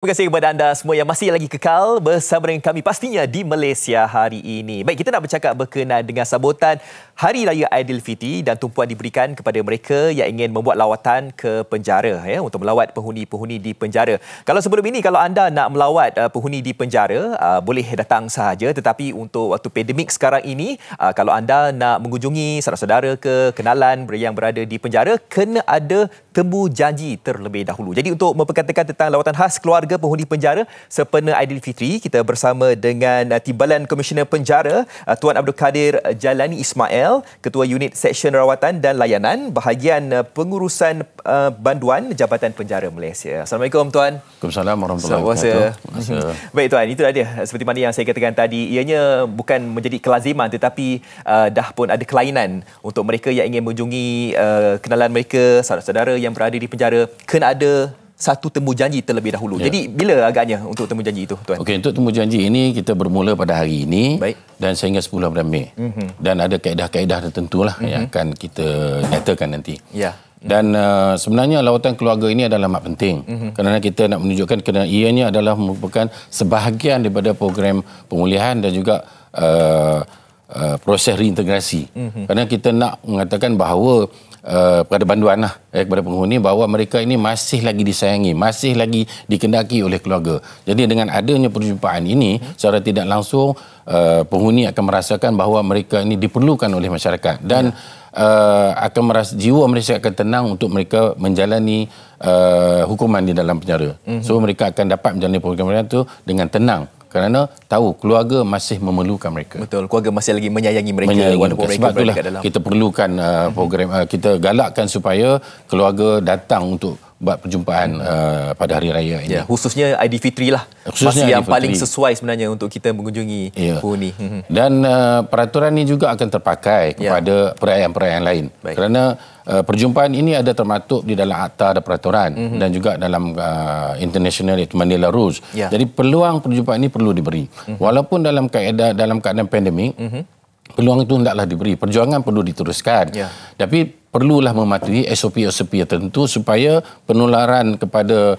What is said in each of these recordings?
Terima kasih kepada anda semua yang masih lagi kekal bersama dengan kami pastinya di Malaysia hari ini. Baik, kita nak bercakap berkenaan dengan sambutan Hari Raya Aidilfitri dan tumpuan diberikan kepada mereka yang ingin membuat lawatan ke penjara untuk melawat penghuni-penghuni di penjara. Kalau sebelum ini, kalau anda nak melawat penghuni di penjara, boleh datang sahaja. Tetapi untuk waktu pandemik sekarang ini, kalau anda nak mengunjungi saudara-saudara ke kenalan yang berada di penjara, kena ada temu janji terlebih dahulu. Jadi untuk memperkatakan tentang lawatan khas keluarga penghuni penjara sempena Aidilfitri, kita bersama dengan Timbalan Komisioner Penjara Tuan Abdul Kadir Jalani Ismail, Ketua Unit Seksyen Rawatan dan Layanan Bahagian Pengurusan Banduan Jabatan Penjara Malaysia. Assalamualaikum Tuan. Waalaikumsalam warahmatullahi wabarakatuh. Baik Tuan, itu dia seperti mana yang saya katakan tadi, ianya bukan menjadi kelaziman tetapi dah pun ada kelainan untuk mereka yang ingin mengunjungi kenalan mereka, saudara-saudara yang berada di penjara, kena ada satu temu janji terlebih dahulu. Ya. Jadi bila agaknya untuk temu janji itu, Tuan? Okey, untuk temu janji ini kita bermula pada hari ini. Baik. Dan sehingga 10 bulan Mei. Dan ada kaedah-kaedah tertentulah yang akan kita nyatakan nanti. Ya. Dan sebenarnya lawatan keluarga ini adalah amat penting. Kerana kita nak menunjukkan kerana ianya adalah merupakan sebahagian daripada program pemulihan dan juga proses reintegrasi. Kerana kita nak mengatakan bahawa kepada banduan kepada penghuni bahawa mereka ini masih lagi disayangi, masih lagi dikendaki oleh keluarga. Jadi dengan adanya perjumpaan ini, secara tidak langsung penghuni akan merasakan bahawa mereka ini diperlukan oleh masyarakat dan akan merasa jiwa mereka akan tenang untuk mereka menjalani hukuman di dalam penjara. So mereka akan dapat menjalani program itu dengan tenang. Kerana tahu keluarga masih memerlukan mereka. Betul, keluarga masih lagi menyayangi mereka walaupun mereka berada kat dalam. Kita perlukan program, kita galakkan supaya keluarga datang untuk buat perjumpaan pada hari raya ini. Ya, khususnya Aidilfitri lah. Masih yang paling sesuai sebenarnya untuk kita mengunjungi penghuni. Dan peraturan ini juga akan terpakai kepada perayaan-perayaan lain. Baik. Kerana perjumpaan ini ada termaktub di dalam akta dan peraturan dan juga dalam international iaitu Manila Rules. Jadi peluang perjumpaan ini perlu diberi. Walaupun dalam keadaan pandemik, peluang itu hendaklah diberi. Perjuangan perlu diteruskan. Tapi perlulah mematuhi SOP-SOP tertentu supaya penularan kepada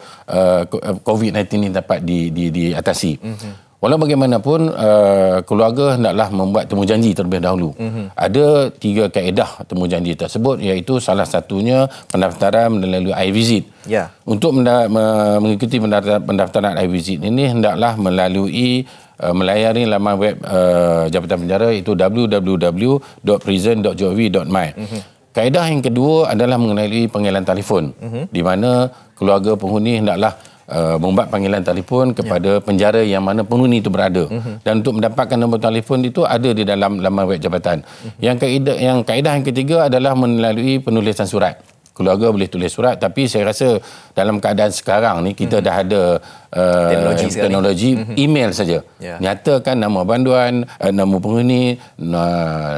COVID-19 ini dapat diatasi. Walau bagaimanapun, keluarga hendaklah membuat temu janji terlebih dahulu. Ada 3 kaedah temu janji tersebut, iaitu salah satunya pendaftaran melalui iVisit. Untuk mengikuti pendaftaran iVisit ini, hendaklah melayari laman web Jabatan Penjara, itu www.prison.gov.my. Kaedah yang kedua adalah mengenai panggilan telefon, di mana keluarga penghuni hendaklah membuat panggilan telefon kepada penjara yang mana penghuni itu berada. Dan untuk mendapatkan nombor telefon itu ada di dalam laman web jabatan. Yang kaedah yang ketiga adalah melalui penulisan surat. Keluarga boleh tulis surat, tapi saya rasa dalam keadaan sekarang ni kita dah ada teknologi email saja. Nyatakan nama banduan, nama penghuni,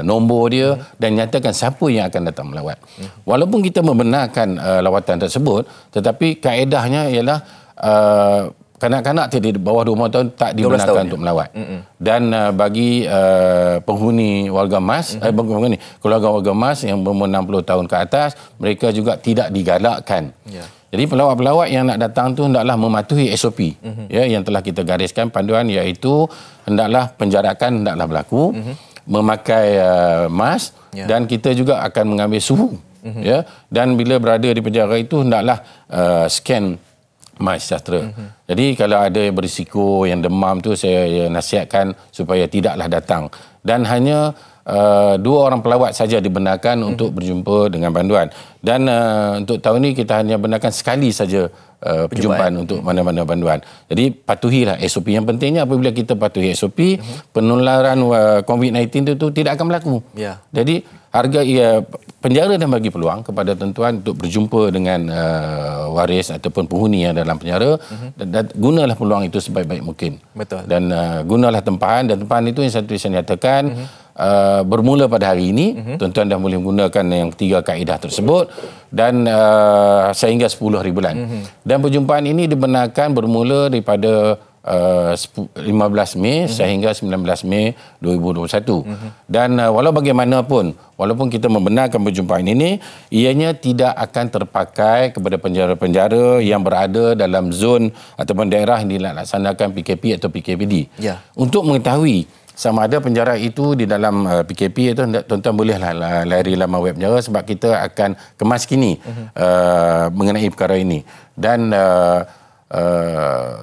nombor dia dan nyatakan siapa yang akan datang melawat. Walaupun kita membenarkan lawatan tersebut, tetapi kaedahnya ialah kanak-kanak di bawah 20 tahun tak dibenarkan untuk melawat. Dan bagi penghuni warga emas, keluarga warga emas yang berumur 60 tahun ke atas, mereka juga tidak digalakkan. Jadi pelawat-pelawat yang nak datang tu hendaklah mematuhi SOP yang telah kita gariskan panduan, iaitu hendaklah penjarakan hendaklah berlaku, memakai mask dan kita juga akan mengambil suhu. Dan bila berada di penjara itu hendaklah scan MySejahtera. Jadi kalau ada yang berisiko, yang demam tu, saya nasihatkan supaya tidaklah datang. Dan hanya 2 orang pelawat saja dibenarkan untuk berjumpa dengan banduan. Dan untuk tahun ini kita hanya benarkan sekali saja perjumpaan untuk mana-mana banduan. Jadi patuhilah SOP. Yang pentingnya apabila kita patuhi SOP, penularan COVID-19 itu tidak akan berlaku. Jadi penjara dah bagi peluang kepada tuan-tuan untuk berjumpa dengan waris ataupun penghuni yang dalam penjara, dan gunalah peluang itu sebaik-baik mungkin. Betul. Dan gunalah tempahan, dan tempahan itu yang satu saya nyatakan bermula pada hari ini. Tuan-tuan dah boleh menggunakan yang 3 kaedah tersebut dan sehingga 10 hari bulan. Dan perjumpaan ini dibenarkan bermula daripada 15 Mei sehingga 19 Mei 2021. Dan walau bagaimanapun, walaupun kita membenarkan perjumpaan ini, ianya tidak akan terpakai kepada penjara-penjara yang berada dalam zon ataupun daerah yang dilaksanakan PKP atau PKPD. Ya. Untuk mengetahui sama ada penjara itu di dalam PKP itu, tuan-tuan bolehlah lari laman web penjara sebab kita akan kemas kini mengenai perkara ini. Dan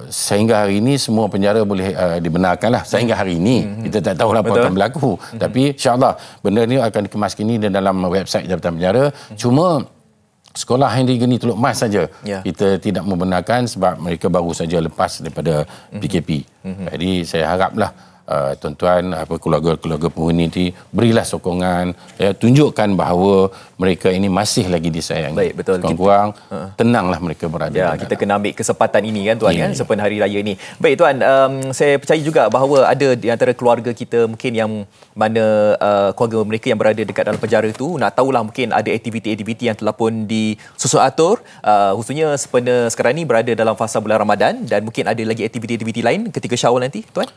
sehingga hari ini semua penjara boleh dibenarkanlah. Sehingga hari ini kita tak tahu apa akan berlaku. Tapi insya-Allah benda ini akan dikemas kini dalam website Jabatan Penjara. Cuma sekolah yang digeni Teluk Mas saja kita tidak membenarkan sebab mereka baru saja lepas daripada PKP. Jadi saya haraplah tuan-tuan, keluarga-keluarga penghuni ini berilah sokongan, tunjukkan bahawa mereka ini masih lagi disayang. Baik, betul. Kurang tenanglah mereka berada. Ya, kita kena ambil kesempatan ini kan tuan, kan sempena hari raya ini. Baik tuan, saya percaya juga bahawa ada di antara keluarga kita mungkin yang mana keluarga mereka yang berada dekat dalam penjara itu nak tahulah mungkin ada aktiviti-aktiviti yang telah pun disusun atur, khususnya sempena sekarang ini berada dalam fasa bulan Ramadan, dan mungkin ada lagi aktiviti-aktiviti lain ketika Syawal nanti tuan.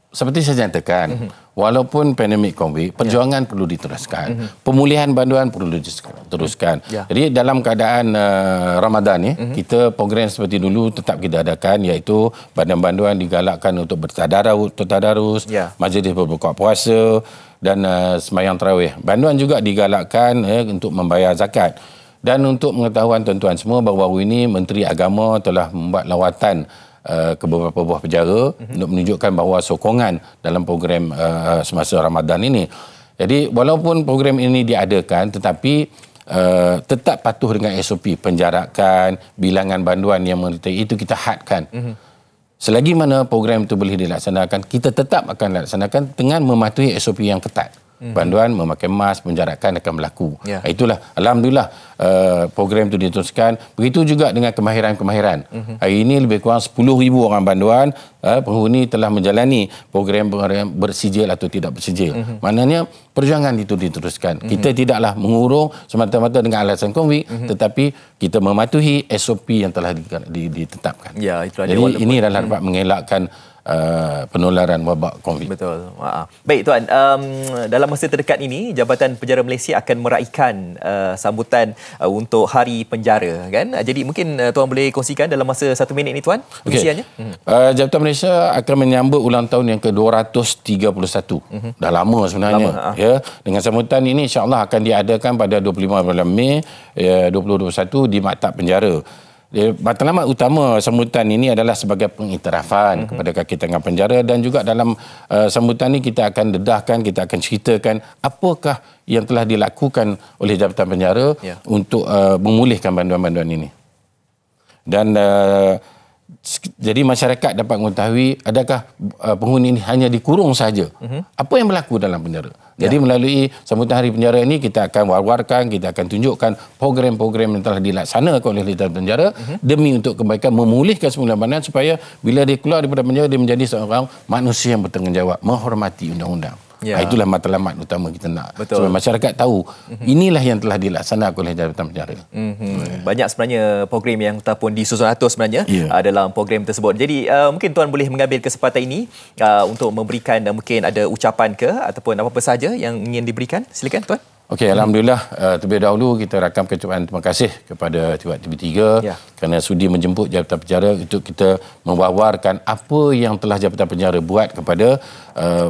Seperti saya nyatakan, walaupun pandemik COVID, perjuangan perlu diteruskan. Pemulihan banduan perlu diteruskan. Jadi dalam keadaan Ramadan ni, kita program seperti dulu tetap kita adakan, iaitu banduan-banduan digalakkan untuk bertadarus, majlis berbuka puasa dan sembahyang tarawih. Banduan juga digalakkan untuk membayar zakat. Dan untuk pengetahuan tuan-tuan semua, baru-baru ini Menteri Agama telah membuat lawatan ke beberapa buah penjara untuk menunjukkan bahawa sokongan dalam program semasa Ramadan ini. Jadi walaupun program ini diadakan, tetapi tetap patuh dengan SOP penjarakan, bilangan banduan yang menyertai itu kita hadkan. Selagi mana program itu boleh dilaksanakan, kita tetap akan laksanakan dengan mematuhi SOP yang ketat. Banduan memakai mask, penjarakan akan berlaku. Itulah, alhamdulillah program itu diteruskan. Begitu juga dengan kemahiran-kemahiran. Hari ini lebih kurang 10,000 orang banduan penghuni telah menjalani program bersijil atau tidak bersijil. Maknanya perjuangan itu diteruskan. Kita tidaklah mengurung semata-mata dengan alasan COVID, tetapi kita mematuhi SOP yang telah ditetapkan. Jadi ini adalah dapat mengelakkan penularan wabak COVID. Betul. Baik tuan, dalam masa terdekat ini Jabatan Penjara Malaysia akan meraikan sambutan untuk Hari Penjara, kan? Jadi mungkin tuan boleh kongsikan dalam masa 1 minit ni tuan, pengisiannya. Jabatan Malaysia akan menyambut ulang tahun yang ke-231. Dah lama sebenarnya. Ya, dengan sambutan ini insya-Allah akan diadakan pada 25 bulan Mei 2021 di Maktab Penjara. Matlamat utama sambutan ini adalah sebagai pengiktirafan kepada kaki tangan penjara, dan juga dalam sambutan ini kita akan dedahkan, kita akan ceritakan apakah yang telah dilakukan oleh Jabatan Penjara untuk memulihkan banduan-banduan ini. Dan jadi masyarakat dapat mengetahui adakah penghuni ini hanya dikurung saja. Apa yang berlaku dalam penjara. Jadi melalui sambutan Hari Penjara ini kita akan war-warkan, kita akan tunjukkan program-program yang telah dilaksanakan oleh Jabatan Penjara demi untuk kebaikan memulihkan semula banduan supaya bila dia keluar daripada penjara dia menjadi seorang manusia yang bertanggungjawab, menghormati undang-undang. Itulah matlamat utama kita nak. Supaya masyarakat tahu inilah yang telah dilaksanakan oleh Jabatan Penjara. Banyak sebenarnya program yang telah pun disusun atur sebenarnya dalam program tersebut. Jadi mungkin tuan boleh mengambil kesempatan ini untuk memberikan mungkin ada ucapan ke ataupun apa-apa saja yang ingin diberikan. Silakan tuan. Okey, alhamdulillah terlebih dahulu kita rakamkan ucapan terima kasih kepada TV3 kerana sudi menjemput Jabatan Penjara untuk kita mewawarkan apa yang telah Jabatan Penjara buat kepada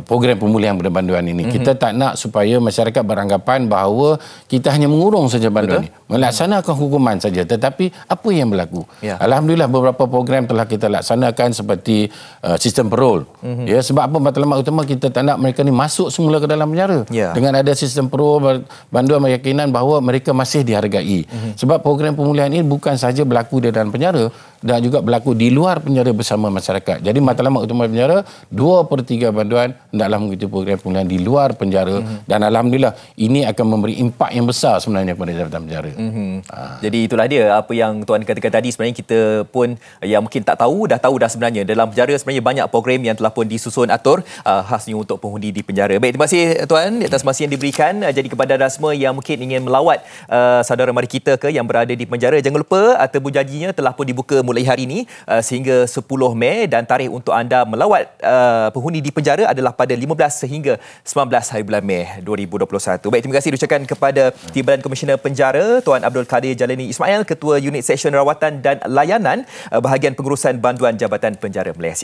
program pemulihan banduan ini. Kita tak nak supaya masyarakat beranggapan bahawa kita hanya mengurung saja banduan ini, melaksanakan hukuman saja, tetapi apa yang berlaku. Alhamdulillah beberapa program telah kita laksanakan seperti sistem parol. Sebab apa matlamat utama kita tak nak mereka ni masuk semula ke dalam penjara. Dengan ada sistem parol, banduan keyakinan bahawa mereka masih dihargai. Sebab program pemulihan ini bukan saja berlaku di dalam penjara, dan juga berlaku di luar penjara bersama masyarakat. Jadi matlamat utama penjara 2/3 banduan hendaklah mengikuti program pemulihan di luar penjara, dan alhamdulillah ini akan memberi impak yang besar sebenarnya kepada Jabatan Penjara. Jadi itulah dia apa yang tuan katakan tadi, sebenarnya kita pun yang mungkin tak tahu dah sebenarnya dalam penjara sebenarnya banyak program yang telah pun disusun atur khasnya untuk penghuni di penjara. Baik, terima kasih tuan atas masa yang diberikan. Jadi kepada anda semua yang mungkin ingin melawat saudara mara kita yang berada di penjara, jangan lupa temu janjinya telah pun dibuka mulai hari ini sehingga 10 Mei dan tarikh untuk anda melawat penghuni di penjara adalah pada 15 sehingga 19 hari bulan Mei 2021. Baik, terima kasih diucapkan kepada Timbalan Komisioner Penjara Tuan Abdul Kadir Jalani Ismail, Ketua Unit Seksyen Rawatan dan Layanan Bahagian Pengurusan Banduan Jabatan Penjara Malaysia.